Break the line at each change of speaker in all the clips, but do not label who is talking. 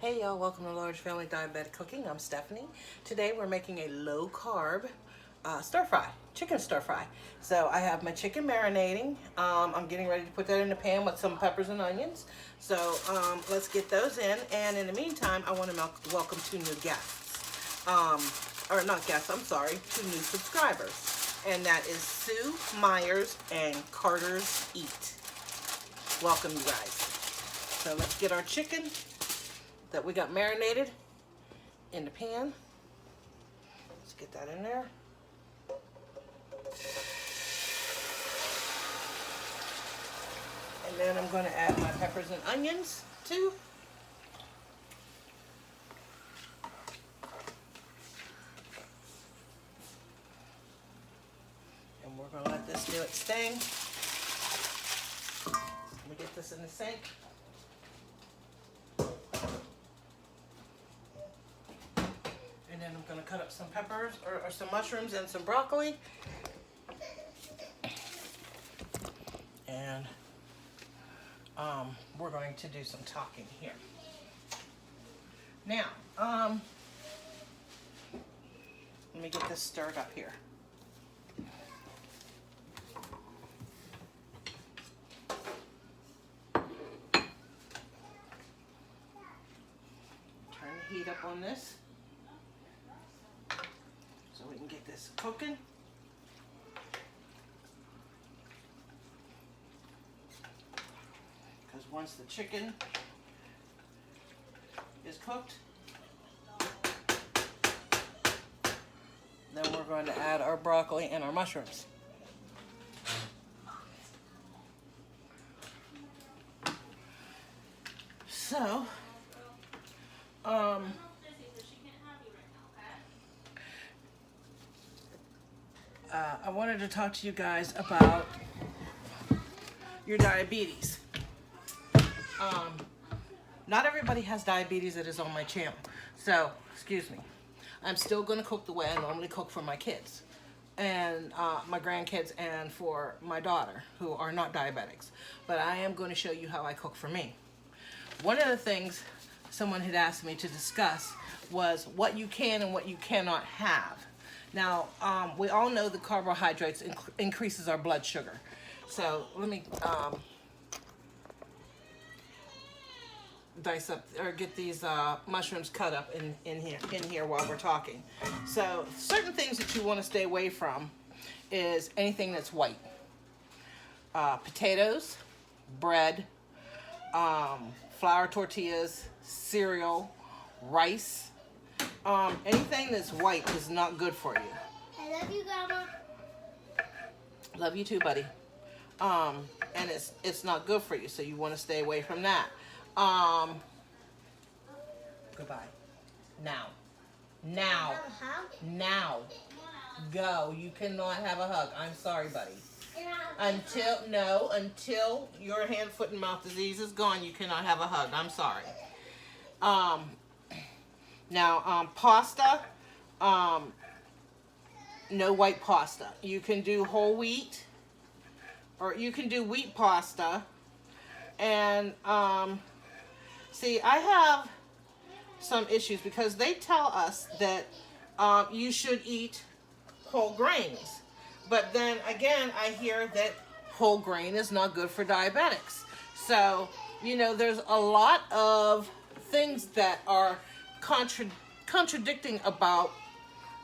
Hey y'all, welcome to Large Family Diabetic Cooking. I'm Stephanie. Today we're making a low carb stir fry, chicken stir fry. So I have my chicken marinating. I'm getting ready to put that in the pan with some peppers and onions. So let's get those in. And in the meantime, I want to welcome two new guests. Or not guests, I'm sorry, two new subscribers. And that is Sue Myers and Carter's Eat. Welcome, you guys. So let's get our chicken that we got marinated in the pan. Let's get that in there. And then I'm going to add my peppers and onions too. And we're going to let this do its thing. Let me get this in the sink. And then I'm going to cut up some peppers or some mushrooms and some broccoli. And we're going to do some talking here. Now, let me get this stirred up here. Turn the heat up on this, so we can get this cooking. Because once the chicken is cooked, then we're going to add our broccoli and our mushrooms. So, I wanted to talk to you guys about your diabetes. Not everybody has diabetes that is on my channel. So, excuse me. I'm still going to cook the way I normally cook for my kids and my grandkids and for my daughter who are not diabetics. But I am going to show you how I cook for me. One of the things someone had asked me to discuss was what you can and what you cannot have. Now, we all know that carbohydrates increases our blood sugar. So let me dice up or get these mushrooms cut up in here while we're talking. So certain things that you want to stay away from is anything that's white. Potatoes, bread, flour tortillas, cereal, rice. Anything that's white is not good for you.
I love you, Grandma.
Love you too, buddy. And it's not good for you, so you want to stay away from that. Goodbye. Now. Go. You cannot have a hug. I'm sorry, buddy. Until your hand, foot, and mouth disease is gone, you cannot have a hug. I'm sorry. Now, pasta, no white pasta. You can do whole wheat, or you can do wheat pasta. And, see, I have some issues because they tell us that you should eat whole grains. But then again, I hear that whole grain is not good for diabetics. So, you know, there's a lot of things that are contradicting about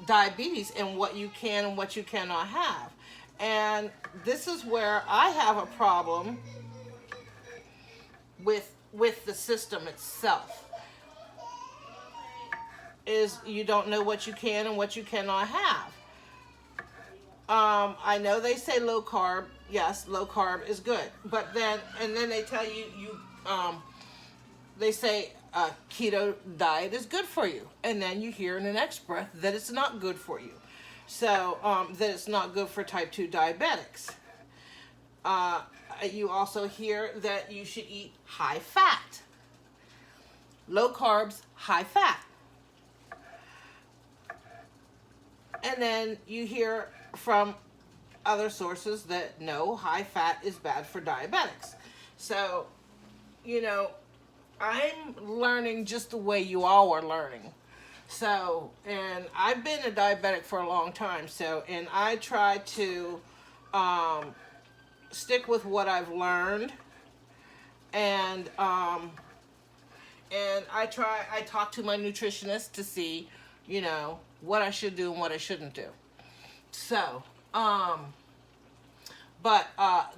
diabetes and what you can and what you cannot have. And this is where I have a problem with the system itself. Is you don't know what you can and what you cannot have. I know they say low carb. Yes, low carb is good. But then they tell you they say a keto diet is good for you. And then you hear in the next breath that it's not good for you. So, that it's not good for type 2 diabetics. You also hear that you should eat high fat. Low carbs, high fat. And then you hear from other sources that no, high fat is bad for diabetics. So, you know, I'm learning just the way you all are learning. So, and I've been a diabetic for a long time. So, and I try to um, stick with what I've learned, and I talk to my nutritionist to see, what I should do and what I shouldn't do. So, but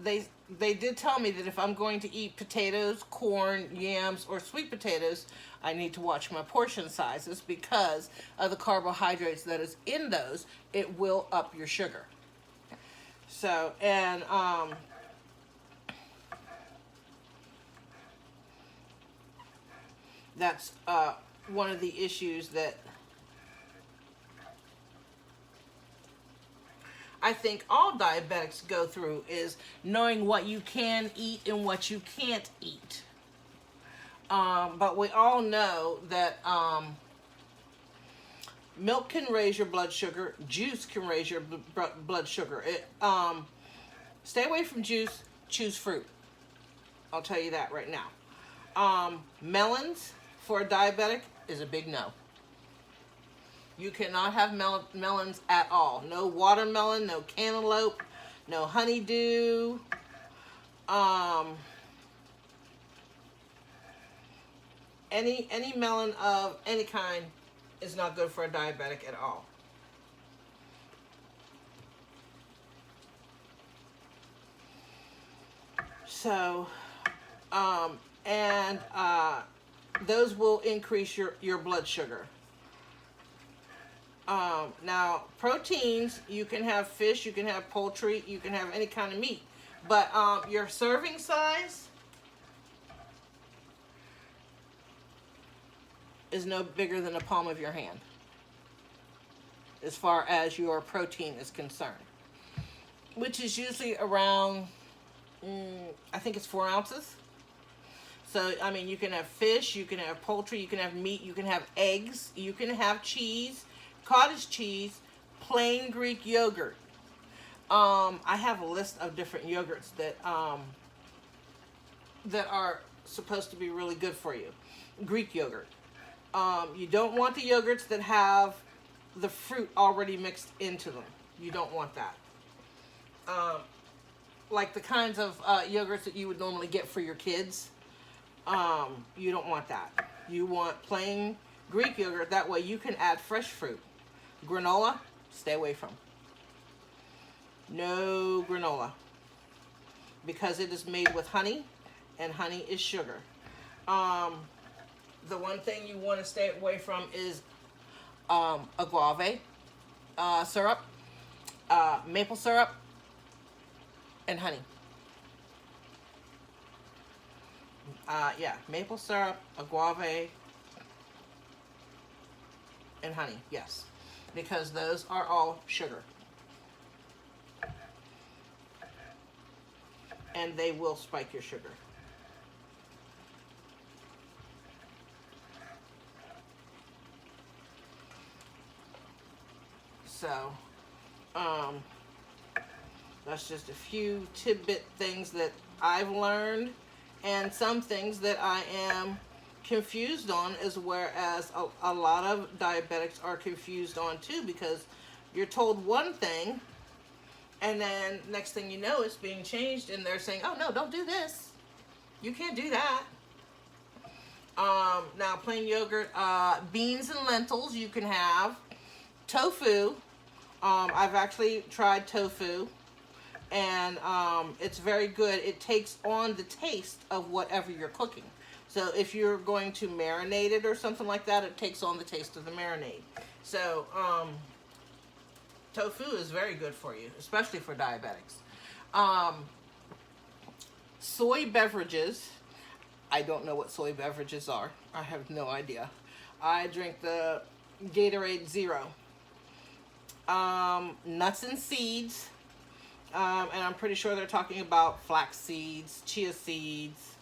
they did tell me that if I'm going to eat potatoes, corn, yams, or sweet potatoes, I need to watch my portion sizes because of the carbohydrates that is in those. It will up your sugar. So, and that's one of the issues that I think all diabetics go through, is knowing what you can eat and what you can't eat. But we all know that milk can raise your blood sugar, juice can raise your blood sugar. Stay away from juice, choose fruit. I'll tell you that right now. Melons for a diabetic is a big no. You cannot have melons at all. No watermelon, no cantaloupe, no honeydew. Any melon of any kind is not good for a diabetic at all. So, and those will increase your blood sugar. Now, proteins, you can have fish, you can have poultry, you can have any kind of meat. But your serving size is no bigger than the palm of your hand as far as your protein is concerned, which is usually around, I think it's 4 ounces. So, I mean, you can have fish, you can have poultry, you can have meat, you can have eggs, you can have cheese, cottage cheese, plain Greek yogurt. I have a list of different yogurts that are supposed to be really good for you. Greek yogurt. You don't want the yogurts that have the fruit already mixed into them. You don't want that. Like the kinds of yogurts that you would normally get for your kids. You don't want that. You want plain Greek yogurt. That way you can add fresh fruit. Granola, stay away from. No granola. Because it is made with honey, and honey is sugar. The one thing you want to stay away from is agave syrup, maple syrup, and honey. Yeah, maple syrup, agave, and honey, yes. Because those are all sugar. And they will spike your sugar. So, that's just a few tidbit things that I've learned, and some things that I am confused on, as whereas a lot of diabetics are confused on too, because you're told one thing, and then next thing you know, it's being changed, and they're saying, oh no, don't do this. You can't do that. Now, plain yogurt, beans and lentils you can have. Tofu. I've actually tried tofu, and it's very good. It takes on the taste of whatever you're cooking. So if you're going to marinate it or something like that, it takes on the taste of the marinade. So tofu is very good for you, especially for diabetics. Soy beverages. I don't know what soy beverages are. I have no idea. I drink the Gatorade Zero. Nuts and seeds. And I'm pretty sure they're talking about flax seeds, chia seeds.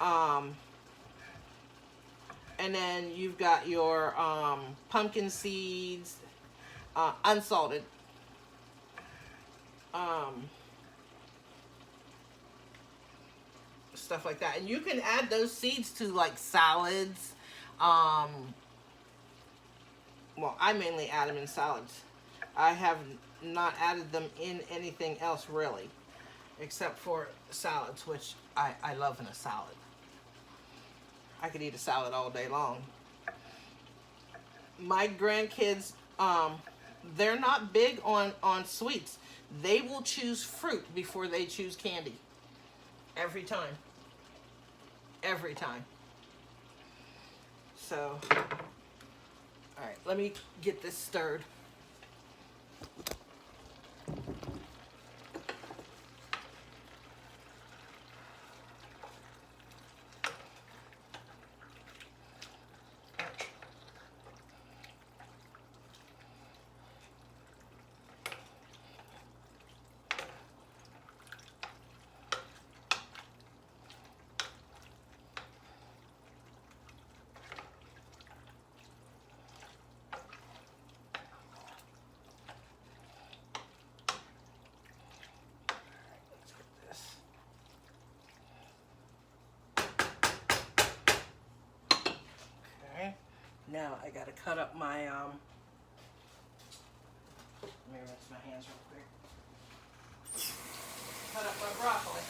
And then you've got your pumpkin seeds, unsalted. stuff like that. And you can add those seeds to like salads. Well, I mainly add them in salads. I have not added them in anything else really, except for salads, which I love in a salad. I could eat a salad all day long. My grandkids, they're not big on sweets. They will choose fruit before they choose candy. Every time. Every time. So, all right, let me get this stirred. Now I gotta cut up my, let me rinse my hands real quick. Cut up my broccoli.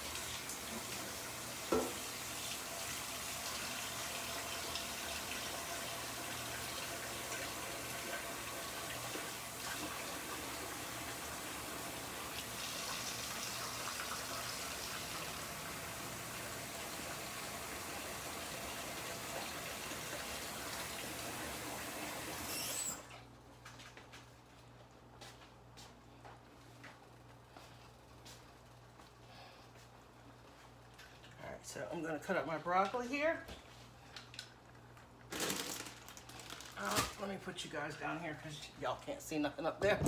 So I'm going to cut up my broccoli here. Let me put you guys down here because y'all can't see nothing up there.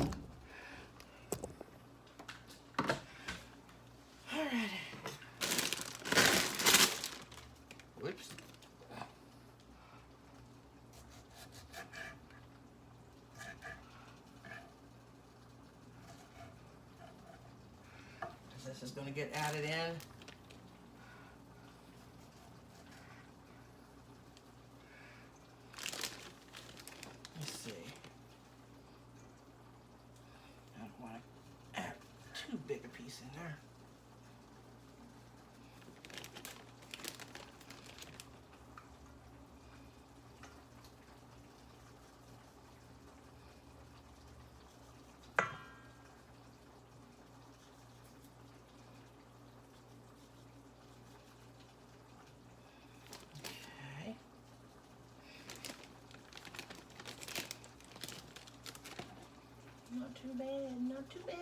Alrighty. Whoops. This is going to get added in. Too big a piece in there. Okay. Not too bad, not too bad.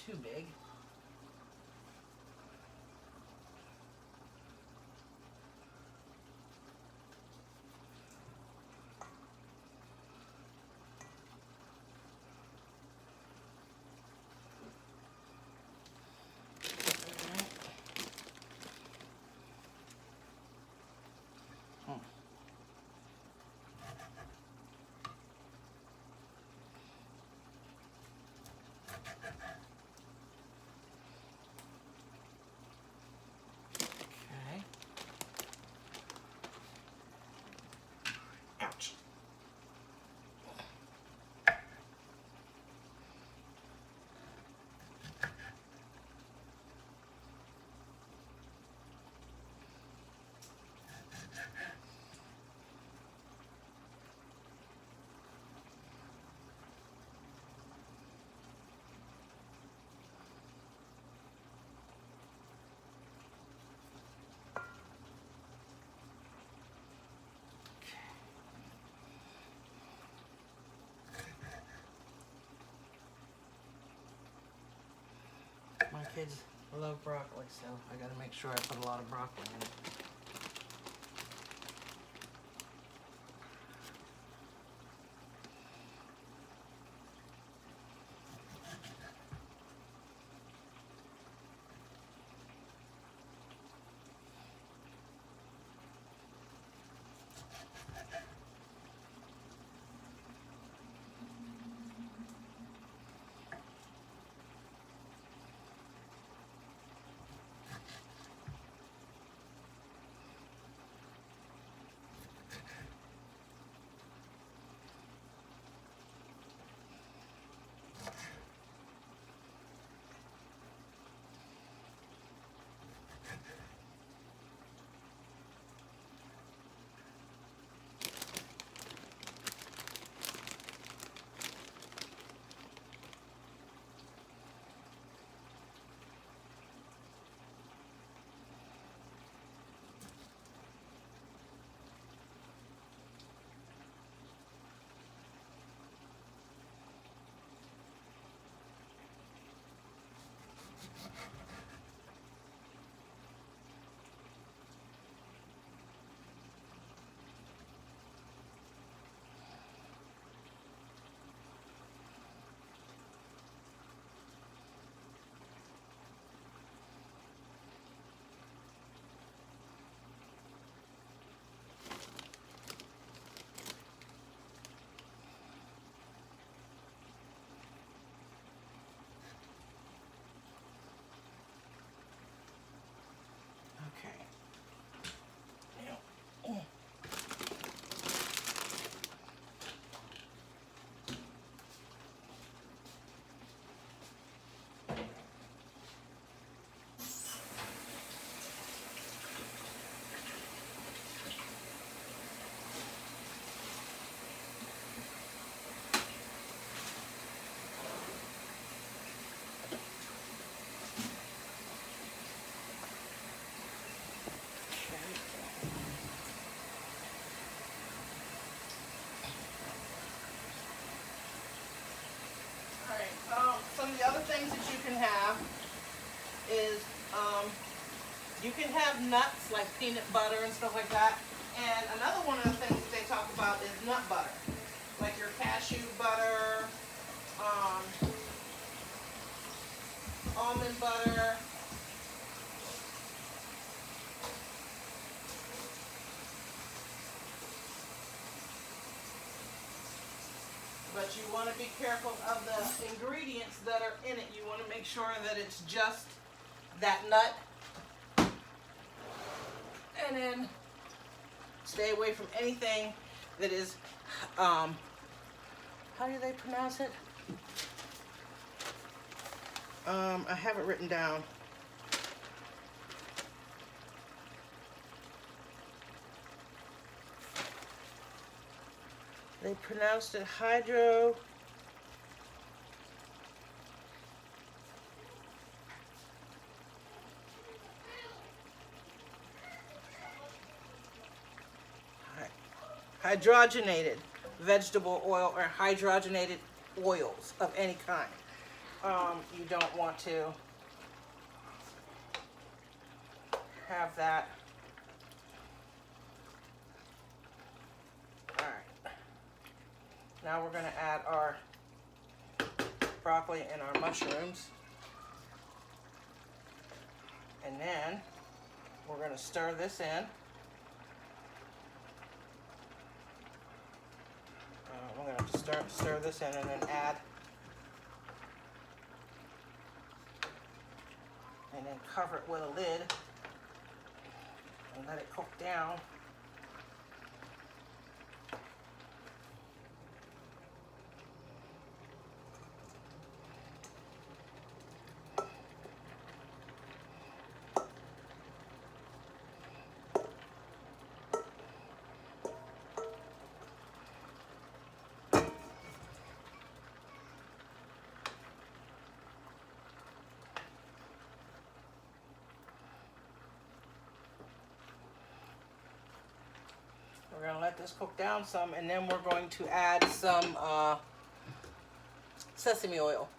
Too big. Ouch. My kids love broccoli, so I gotta make sure I put a lot of broccoli in it. can have is you can have nuts like peanut butter and stuff like that. And another one of the things that they talk about is nut butter, like your cashew butter, almond butter. But you want to be careful of the ingredients that are in it. You want to make sure that it's just that nut. And then stay away from anything that is, how do they pronounce it? I have it written down. They pronounced it hydrogenated vegetable oil or hydrogenated oils of any kind. You don't want to have that. All right. Now we're going to add our broccoli and our mushrooms. And then we're going to stir this in. We're going to stir this in and then add, and then cover it with a lid and let it cook down. We're going to let this cook down some, and then we're going to add some sesame oil.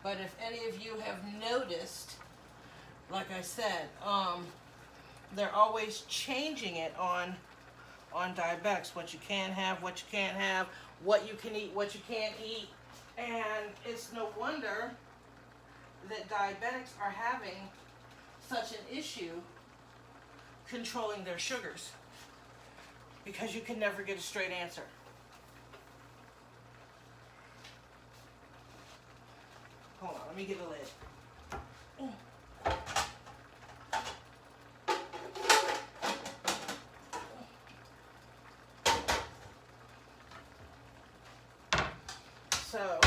But if any of you have noticed, like I said, they're always changing it on diabetics, what you can have, what you can't have, what you can eat, what you can't eat. And it's no wonder that diabetics are having such an issue controlling their sugars, because you can never get a straight answer. Hold on, let me get a lid. So,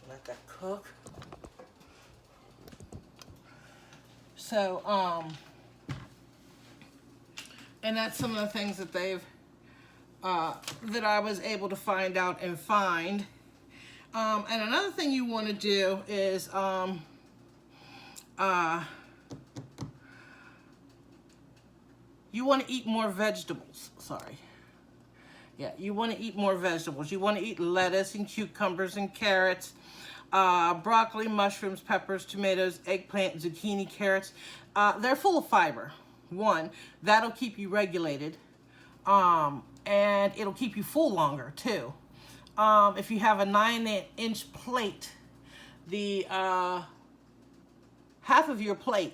let that cook. So, and that's some of the things that they've that I was able to find out and find. And another thing you want to do is you want to eat more vegetables. Sorry. Yeah, you want to eat more vegetables. You want to eat lettuce and cucumbers and carrots, broccoli, mushrooms, peppers, tomatoes, eggplant, zucchini, carrots. They're full of fiber. One, that'll keep you regulated. And it'll keep you full longer too. If you have a 9-inch plate, the half of your plate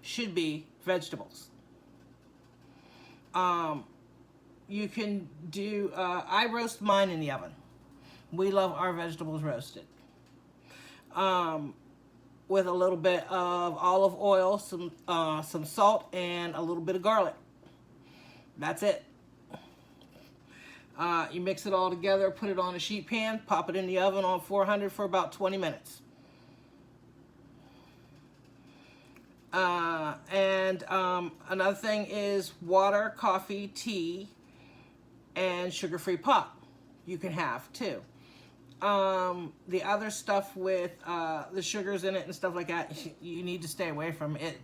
should be vegetables. You can do, I roast mine in the oven. We love our vegetables roasted. With a little bit of olive oil, some salt, and a little bit of garlic. That's it. You mix it all together, put it on a sheet pan, pop it in the oven on 400 for about 20 minutes. Another thing is water, coffee, tea, and sugar-free pop you can have too. The other stuff with the sugars in it and stuff like that, you need to stay away from it.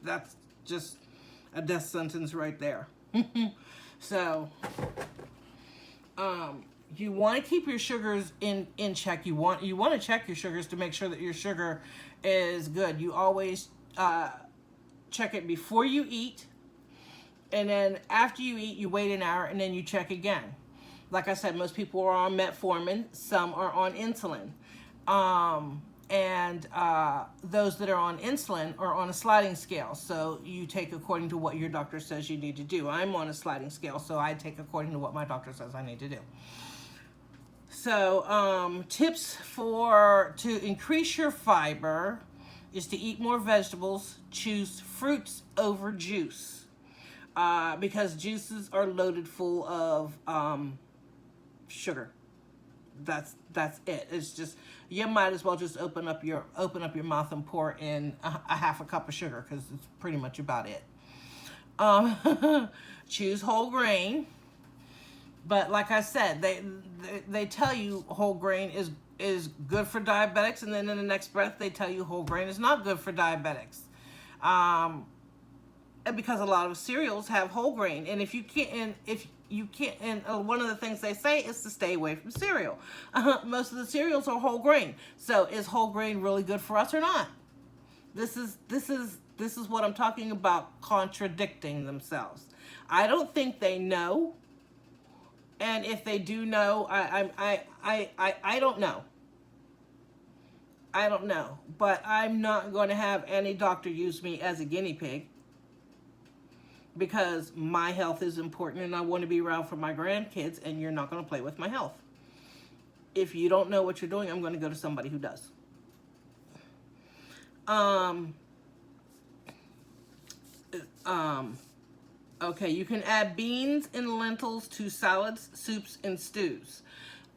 That's just a death sentence right there. So you want to keep your sugars in check. You want to check your sugars to make sure that your sugar is good. You always check it before you eat, and then after you eat, you wait an hour, and then you check again. Like I said, most people are on metformin, some are on insulin. Those that are on insulin are on a sliding scale. So you take according to what your doctor says you need to do. I'm on a sliding scale, so I take according to what my doctor says I need to do. So tips to increase your fiber is to eat more vegetables, choose fruits over juice. Because juices are loaded full of sugar. That's it. It's just, you might as well just open up your mouth and pour in a half a cup of sugar, because it's pretty much about it. Choose whole grain, but like I said, they tell you whole grain is good for diabetics, and then in the next breath they tell you whole grain is not good for diabetics. And because a lot of cereals have whole grain, and one of the things they say is to stay away from cereal. Most of the cereals are whole grain. So is whole grain really good for us or not? This is what I'm talking about, contradicting themselves. I don't think they know, and if they do know, I don't know. I don't know, but I'm not going to have any doctor use me as a guinea pig, because my health is important and I want to be around for my grandkids, and you're not going to play with my health. If you don't know what you're doing, I'm going to go to somebody who does. Okay, you can add beans and lentils to salads, soups, and stews.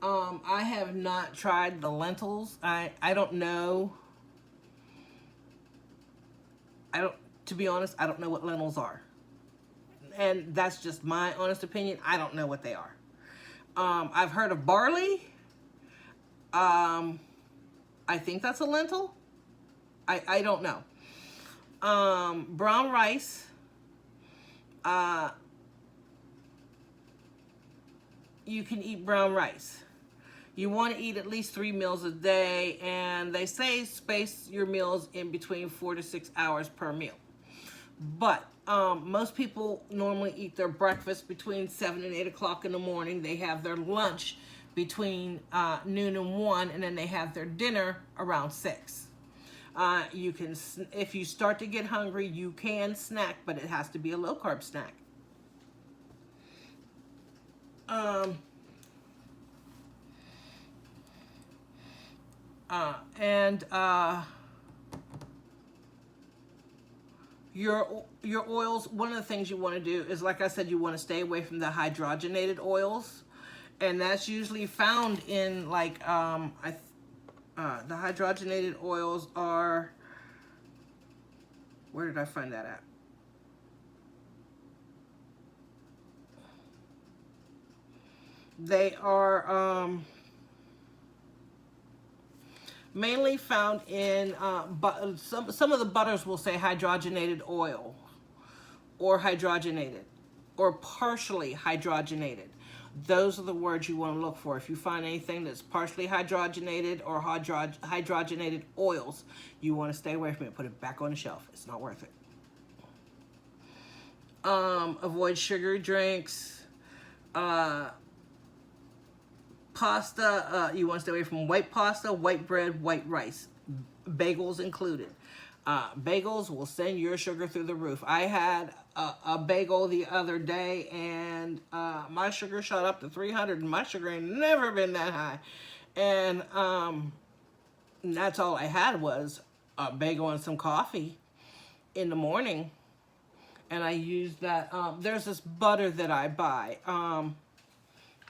I have not tried the lentils. I don't know. To be honest, I don't know what lentils are. And that's just my honest opinion. I don't know what they are. I've heard of barley. I think that's a lentil. I don't know. Brown rice. You can eat brown rice. You want to eat at least 3 meals a day, and they say space your meals in between 4 to 6 hours per meal. But most people normally eat their breakfast between 7 and 8 o'clock in the morning. They have their lunch between noon and 1, and then they have their dinner around 6. You can, if you start to get hungry, you can snack, but it has to be a low-carb snack. Your oils, one of the things you want to do is, like I said, you want to stay away from the hydrogenated oils, and that's usually found in like the hydrogenated oils are, where did I find that at? They are mainly found in some of the butters will say hydrogenated oil, or hydrogenated, or partially hydrogenated. Those are the words you want to look for. If you find anything that's partially hydrogenated or hydrogenated oils, you want to stay away from it. Put it back on the shelf. It's not worth it. Avoid sugary drinks. Pasta, you want to stay away from white pasta, white bread, white rice, bagels included. Bagels will send your sugar through the roof. I had a bagel the other day, and my sugar shot up to 300, and my sugar ain't never been that high. And that's all I had was a bagel and some coffee in the morning. And I used that, there's this butter that I buy.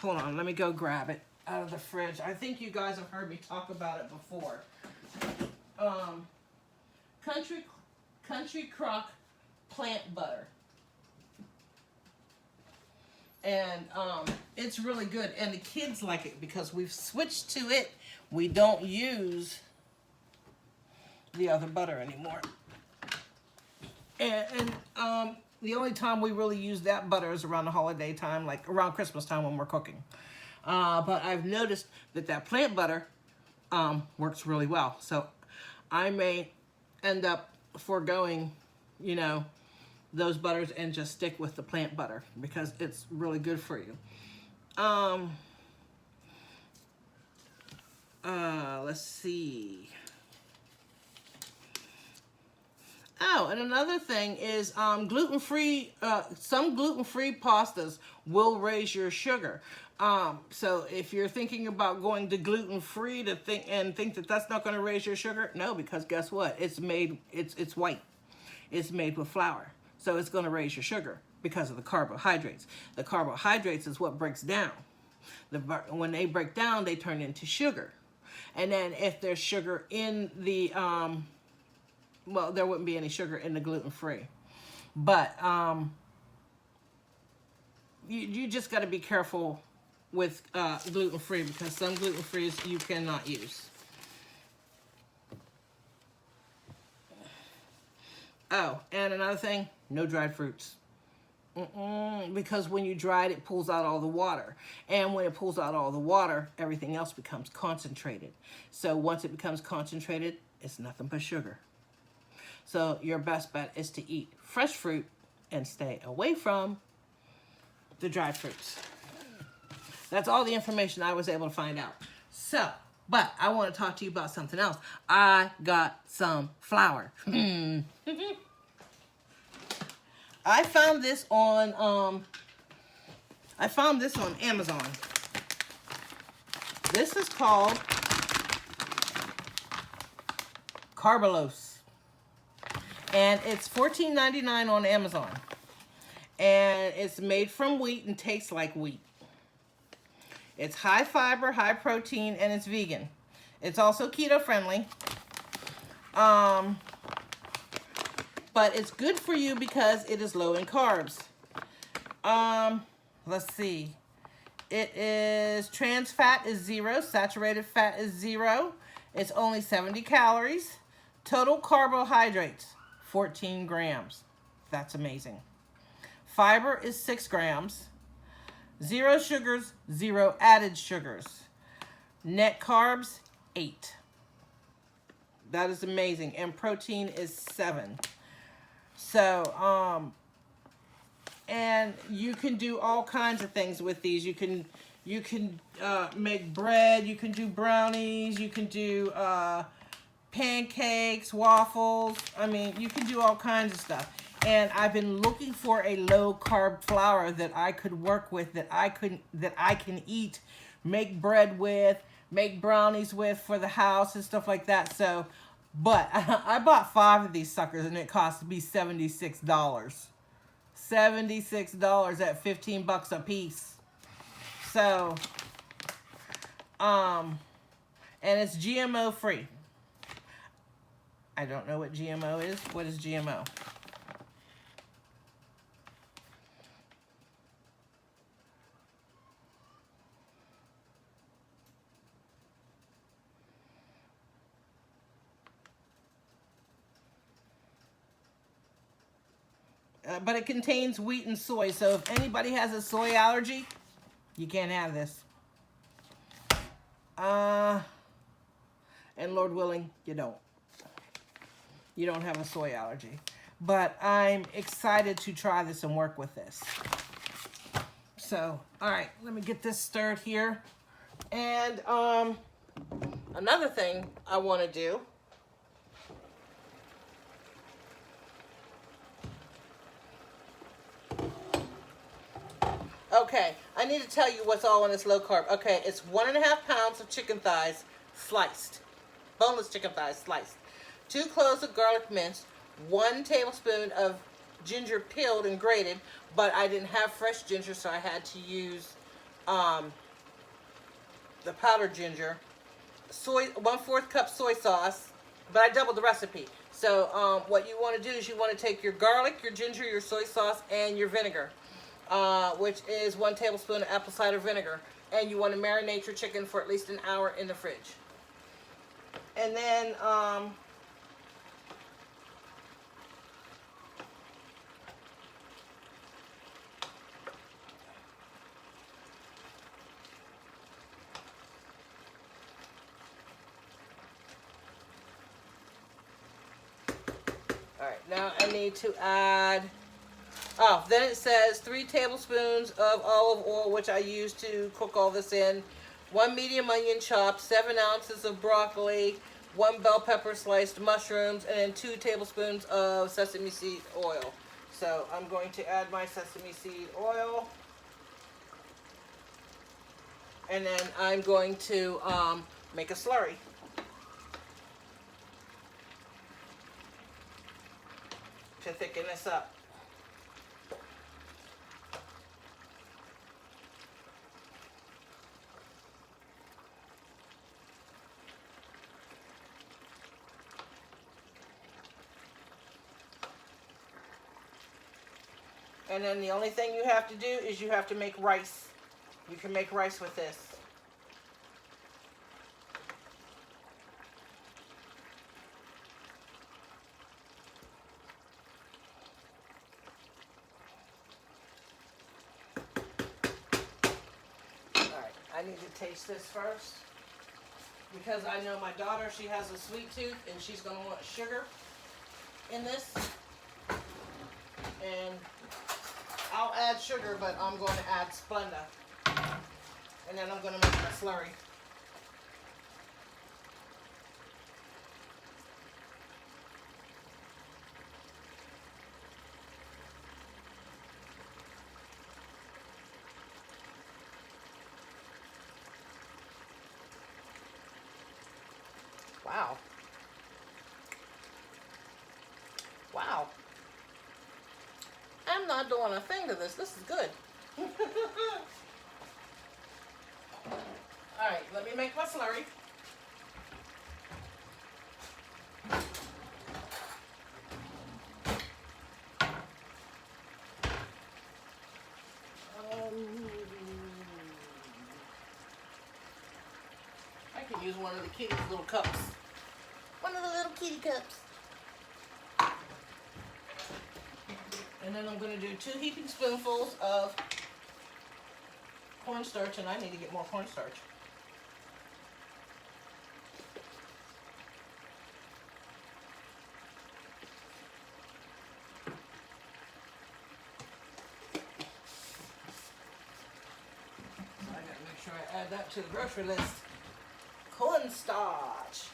Hold on, let me go grab it out of the fridge. I think you guys have heard me talk about it before. Country Crock plant butter. And it's really good, and the kids like it because we've switched to it. We don't use the other butter anymore. And the only time we really use that butter is around the holiday time, like around Christmas time when we're cooking. But I've noticed that plant butter works really well. So I may end up foregoing, you know, those butters and just stick with the plant butter because it's really good for you. Let's see. Oh, and another thing is gluten-free, some gluten-free pastas will raise your sugar. So if you're thinking about going to gluten-free to think that that's not going to raise your sugar, no, because guess what? It's white. It's made with flour. So it's going to raise your sugar because of the carbohydrates. The carbohydrates is what breaks down. When they break down, they turn into sugar. And then if there's sugar in the, well, there wouldn't be any sugar in the gluten-free. But you just got to be careful with gluten-free because some gluten-frees you cannot use. Oh, and another thing, no dried fruits. Because when you dry it, it pulls out all the water. And when it pulls out all the water, everything else becomes concentrated. So once it becomes concentrated, it's nothing but sugar. So your best bet is to eat fresh fruit and stay away from the dried fruits. That's all the information I was able to find out. So, but I want to talk to you about something else. I got some flour. I found this on Amazon. This is called Carbolose. And it's $14.99 on Amazon. And it's made from wheat and tastes like wheat. It's high fiber, high protein, and it's vegan. It's also keto friendly. But it's good for you because it is low in carbs. Let's see. It is trans fat is 0, saturated fat is 0. It's only 70 calories. Total carbohydrates, 14 grams. That's amazing. Fiber is 6 grams. 0 sugars, 0 added sugars. Net carbs, 8. That is amazing. And protein is 7. So, and you can do all kinds of things with these. You can make bread, you can do brownies, you can do pancakes, waffles. I mean, you can do all kinds of stuff. And I've been looking for a low carb flour that I could work with, that I can eat, make bread with, make brownies with for the house and stuff like that. So, but I bought 5 of these suckers and it cost me $76. $76 at 15 bucks a piece. So, and it's GMO free. I don't know what GMO is. What is GMO? But it contains wheat and soy. So if anybody has a soy allergy, you can't have this. And Lord willing, you don't. You don't have a soy allergy. But I'm excited to try this and work with this. So, all right, let me get this stirred here. And another thing I want to do. Okay, I need to tell you what's all in this low carb. Okay, it's 1.5 pounds of chicken thighs sliced. Boneless chicken thighs sliced. 2 cloves of garlic minced. 1 tablespoon of ginger peeled and grated, but I didn't have fresh ginger, so I had to use um, the powdered ginger, soy, 1/4 cup soy sauce, but I doubled the recipe. So what you want to do is you want to take your garlic, your ginger, your soy sauce, and your vinegar, which is 1 tablespoon of apple cider vinegar. And you want to marinate your chicken for at least an hour in the fridge. And then all right, now I need to add, then it says 3 tablespoons of olive oil, which I use to cook all this in, 1 medium onion chopped, 7 ounces of broccoli, 1 bell pepper sliced, mushrooms, and then 2 tablespoons of sesame seed oil. So I'm going to add my sesame seed oil. And then I'm going to make a slurry. To thicken this up. And then the only thing you have to do is you have to make rice. You can make rice with this. Alright, I need to taste this first. Because I know my daughter, she has a sweet tooth and she's going to want sugar in this. And I'll add sugar, but I'm going to add Splenda. And then I'm going to make my slurry. Wow. Wow. I'm not doing a thing to this. This is good. Alright, let me make my slurry. I can use one of the kitty's little cups. One of the little kitty cups. And then I'm going to do 2 heaping spoonfuls of cornstarch, and I need to get more cornstarch. So I got to make sure I add that to the grocery list. Cornstarch.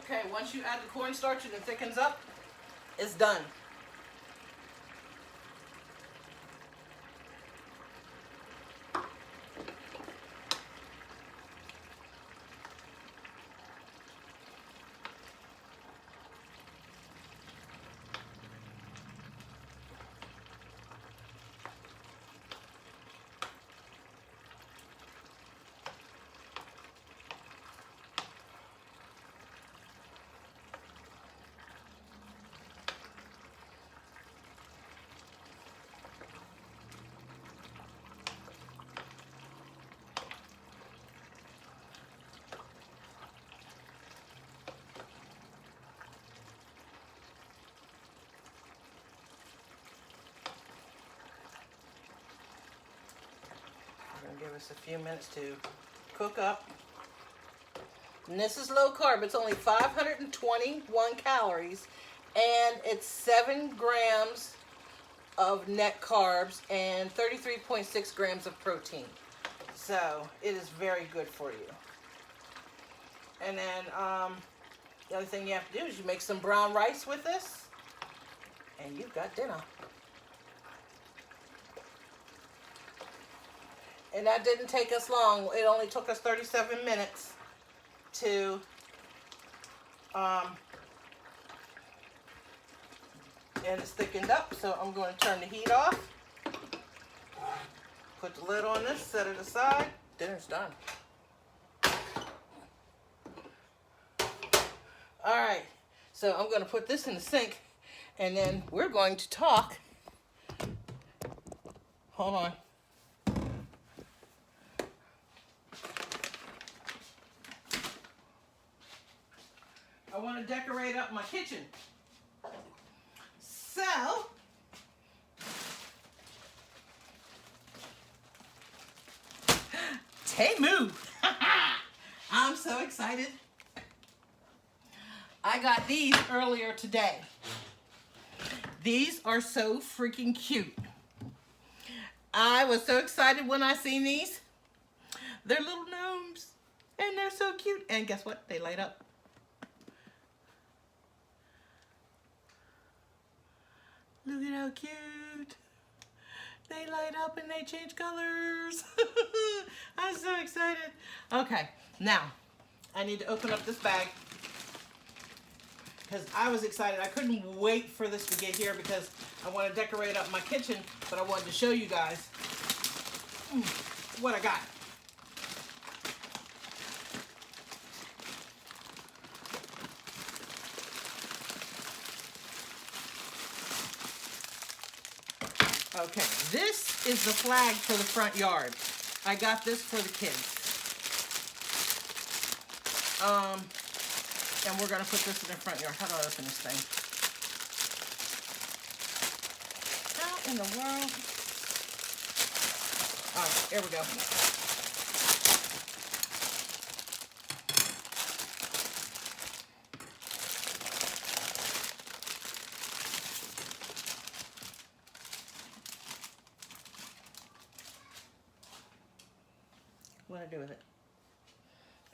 Okay, once you add the cornstarch and it thickens up, it's done. Give us a few minutes to cook up. And this is low carb. It's only 521 calories and it's 7 grams of net carbs and 33.6 grams of protein. So it is very good for you. And then the other thing you have to do is you make some brown rice with this and you've got dinner. And that didn't take us long. It only took us 37 minutes to and it's thickened up, so I'm going to turn the heat off. Put the lid on this, set it aside. Dinner's done. All right, so I'm going to put this in the sink, and then we're going to talk. Hold on. I want to decorate up my kitchen. So, Temu. I'm so excited. I got these earlier today. These are so freaking cute. I was so excited when I seen these. They're little gnomes, and they're so cute. And guess what? They light up. Look at how cute. They light up and they change colors. I'm so excited. Okay, now I need to open up this bag because I was excited. I couldn't wait for this to get here because I want to decorate up my kitchen, but I wanted to show you guys what I got. Okay, this is the flag for the front yard. I got this for the kids. And we're gonna put this in the front yard. How do I open this thing? How in the world? All right, here we go. What do I do with it?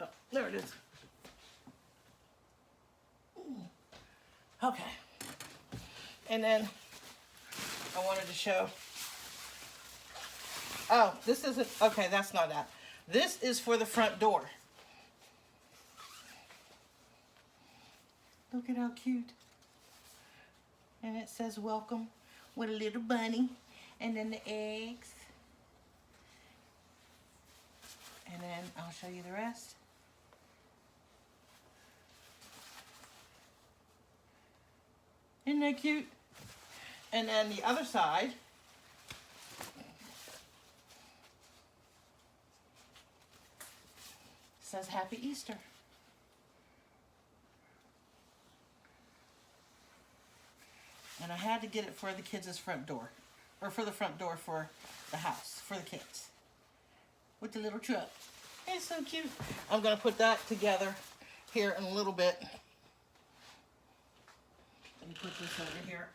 Oh, there it is. Okay. And then I wanted to show. Oh, this isn't, okay, that's not that. This is for the front door. Look at how cute. And it says welcome with a little bunny and then the eggs. And then I'll show you the rest. Isn't that cute? And then the other side says Happy Easter. And I had to get it for the kids' front door. Or for the front door for the house, for the kids. With the little truck. It's so cute. I'm going to put that together here in a little bit. Let me put this over here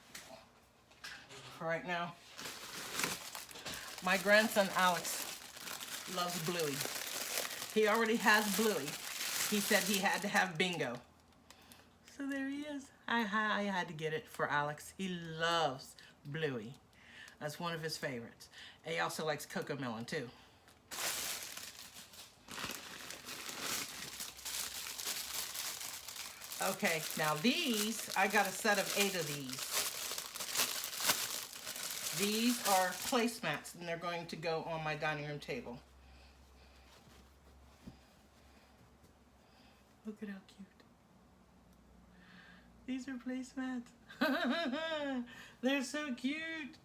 for right now. My grandson Alex loves Bluey. He already has Bluey. He said he had to have Bingo. So there he is. I had to get it for Alex. He loves Bluey. That's one of his favorites. And he also likes Cocomelon too. Okay, now these, I got a set of 8 of these. These are placemats, and they're going to go on my dining room table. Look at how cute. These are placemats. They're so cute.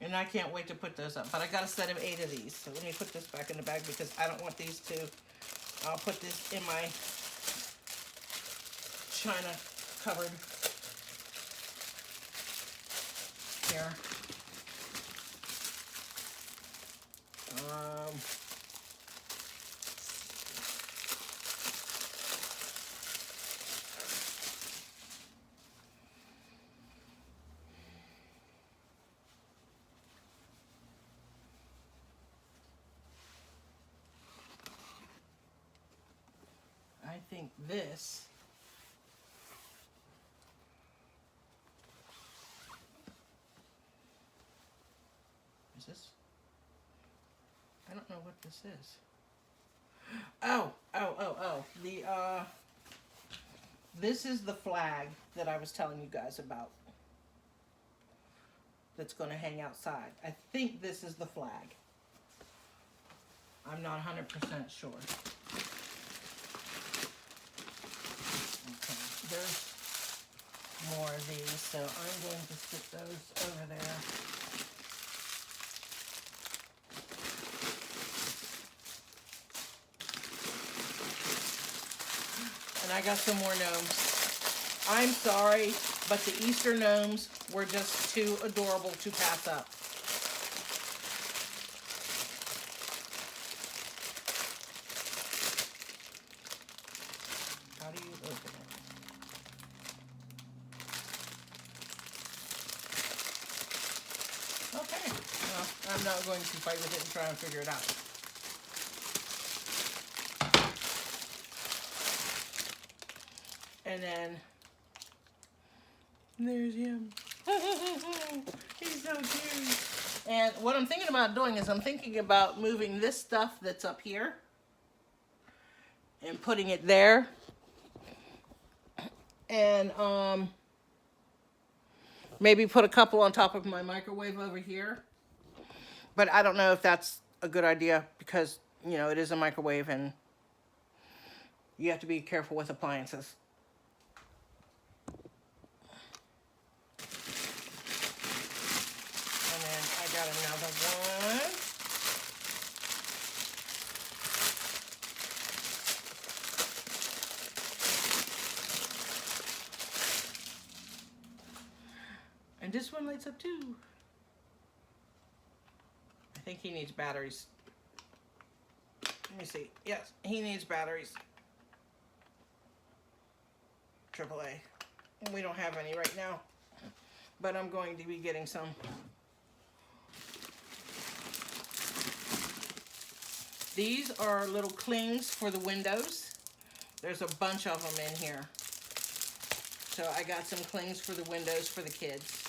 And I can't wait to put those up. But I got a set of 8 of these. So let me put this back in the bag because I don't want these to, I'll put this in my China cupboard here. I think this is this. I don't know what this is. Oh. This is the flag that I was telling you guys about. That's going to hang outside. I think this is the flag. I'm not 100% sure. Okay, there's more of these, so I'm going to stick those over there. And I got some more gnomes. I'm sorry, but the Easter gnomes were just too adorable to pass up. How do you open it? Okay, well, I'm not going to fight with it and try and figure it out. And then there's him. He's so cute. And what I'm thinking about doing is I'm thinking about moving this stuff that's up here and putting it there. And maybe put a couple on top of my microwave over here. But I don't know if that's a good idea because, you know, it is a microwave and you have to be careful with appliances. And then I got another one. And this one lights up too. I think he needs batteries. Let me see. Yes, he needs batteries. AAA. And we don't have any right now. But I'm going to be getting some. These are little clings for the windows. There's a bunch of them in here. So I got some clings for the windows for the kids.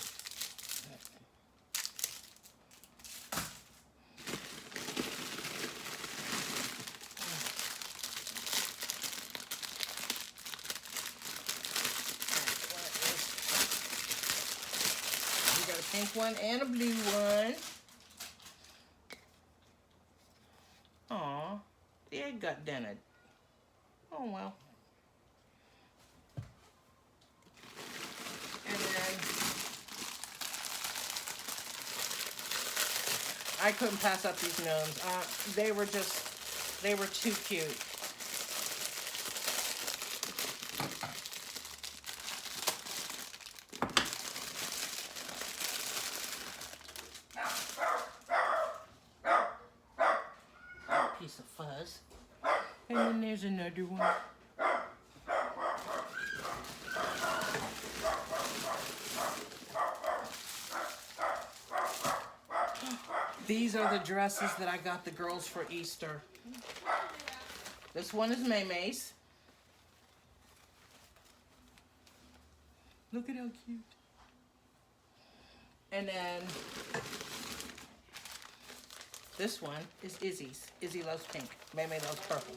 We got a pink one and a blue one. Aw, the egg got dented. Oh well. And then I couldn't pass up these gnomes. They were too cute. Piece of fuzz. And then there's another one. These are the dresses that I got the girls for Easter. This one is Maymay's. Look at how cute. And then this one is Izzy's. Izzy loves pink. Maymay loves purple.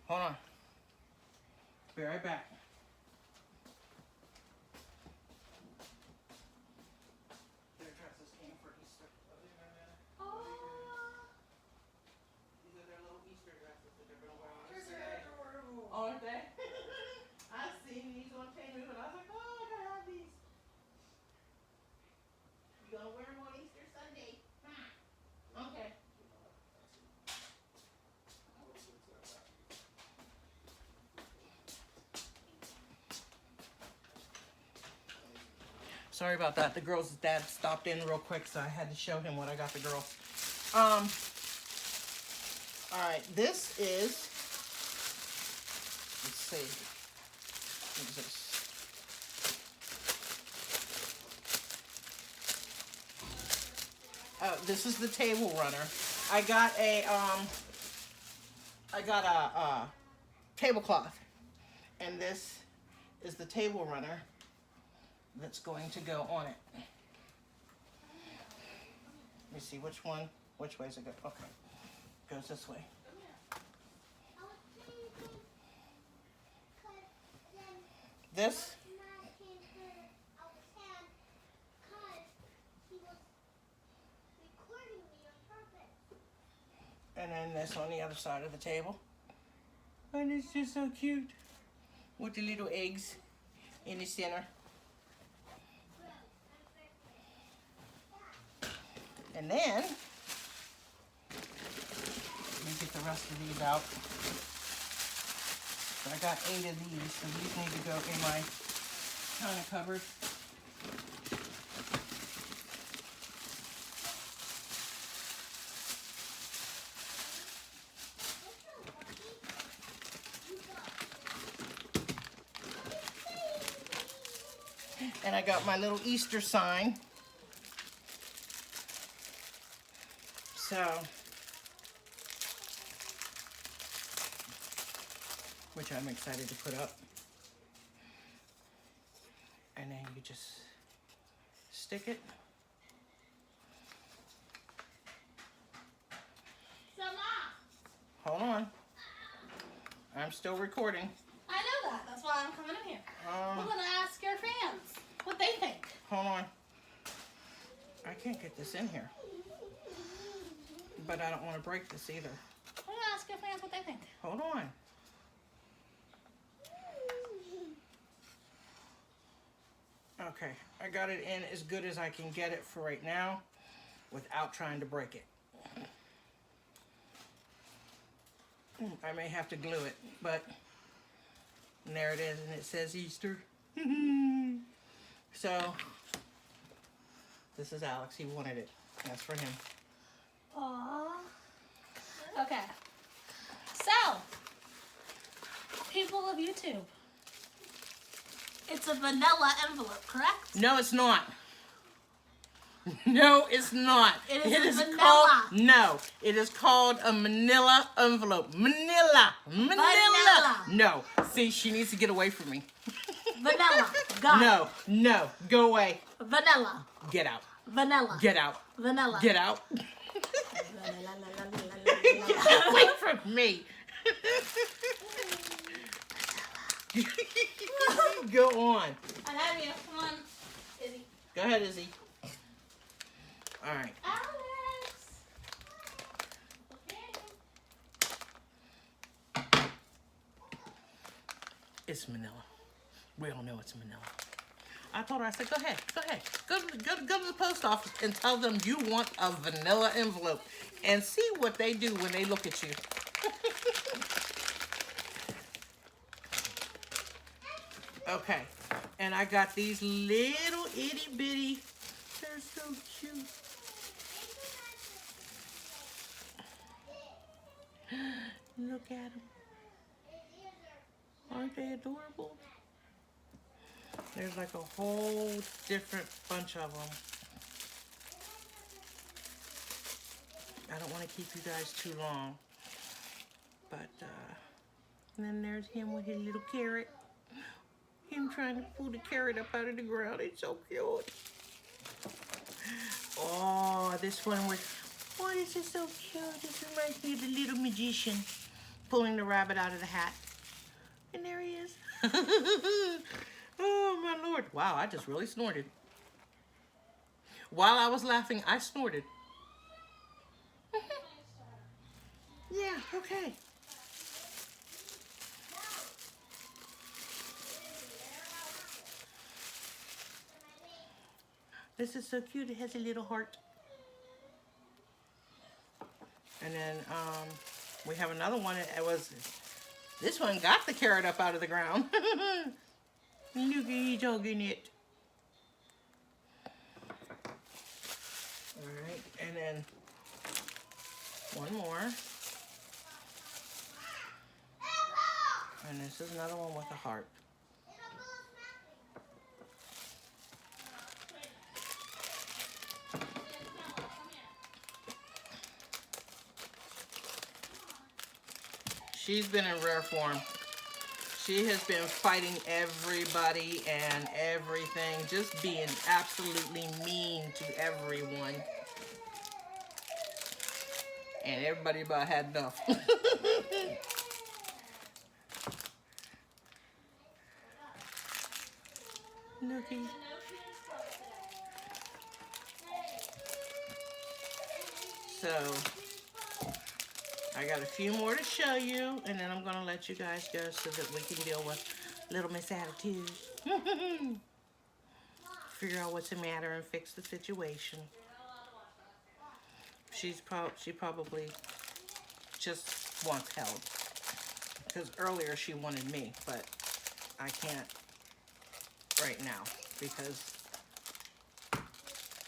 Hold on. Be right back. Their dresses came for Easter. These are their little Easter dresses that they're going to wear on Easter Day. Aren't they? I seen these on Temu and I was like, oh, I gotta have these. You gonna wear them on Easter Sunday? Okay. Sorry about that. The girls' dad stopped in real quick, so I had to show him what I got the girls. All right, this is, let's see, what is this? Oh, this is the table runner. I got a tablecloth, And this is the table runner that's going to go on it. Let me see which way is it go? Okay, goes this way. This, and then this on the other side of the table. And it's just so cute with the little eggs in the center. And then, let me get the rest of these out. So I got 8 of these, so these need to go in my china cupboard. And I got my little Easter sign. So, which I'm excited to put up. And then you just stick it. Hold on. I'm still recording.
I know that. That's why I'm coming in here. We're going to ask our fans what they think.
Hold on. I can't get this in here. But I don't want to break this either.
We're going to ask our fans what they think.
Hold on. Okay, I got it in as good as I can get it for right now without trying to break it. I may have to glue it, but there it is, and it says Easter. So, this is Alex. He wanted it. That's for him.
Aww. Okay. So, people of YouTube, it's a vanilla envelope, correct?
No, it's not. No, it's not.
It is vanilla.
Called, no, it is called a manila envelope. Manila. No. See, she needs to get away from me.
Vanilla. Got it.
No. Go away.
Vanilla.
Get out.
Vanilla.
Get out.
Vanilla.
Get out. Away from me. Go on.
I have you. Come on, Izzy.
Go ahead, Izzy. All right.
Alex.
It's manila. We all know it's manila. I told her, I said, go ahead. Go to the post office and tell them you want a vanilla envelope and see what they do when they look at you. Okay, and I got these little itty bitty, they're so cute. Look at them. Aren't they adorable? There's like a whole different bunch of them. I don't want to keep you guys too long. But, and then there's him with his little carrot. Him trying to pull the carrot up out of the ground. It's so cute. Oh, this one was, oh, this is so cute. This reminds me of the little magician pulling the rabbit out of the hat. And there he is. Oh, my Lord. Wow, I just really snorted. While I was laughing, I snorted. Yeah, okay. This is so cute. It has a little heart. And then we have another one. This one got the carrot up out of the ground. Look at you dogging it. All right, and then one more. And this is another one with a heart. She's been in rare form. She has been fighting everybody and everything, just being absolutely mean to everyone. And everybody about had enough. Nookie. So, I got a few more to show you, and then I'm going to let you guys go so that we can deal with little Miss Attitude. Figure out what's the matter and fix the situation. She probably just wants help. Because earlier she wanted me, but I can't right now because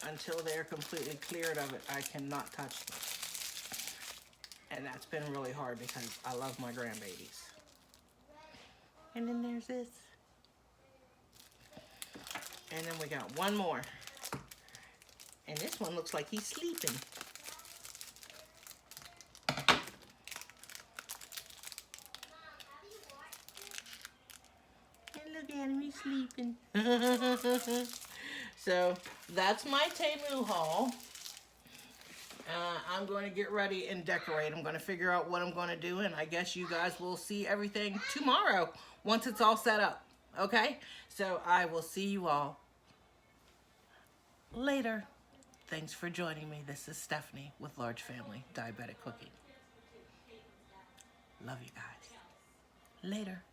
until they're completely cleared of it, I cannot touch them. And that's been really hard because I love my grandbabies. And then there's this. And then we got one more. And this one looks like he's sleeping. And look at him, he's sleeping. So that's my Temu haul. I'm going to get ready and decorate. I'm going to figure out what I'm going to do, and I guess you guys will see everything tomorrow once it's all set up. Okay? So I will see you all later. Thanks for joining me. This is Stephanie with Large Family Diabetic Cooking. Love you guys. Later.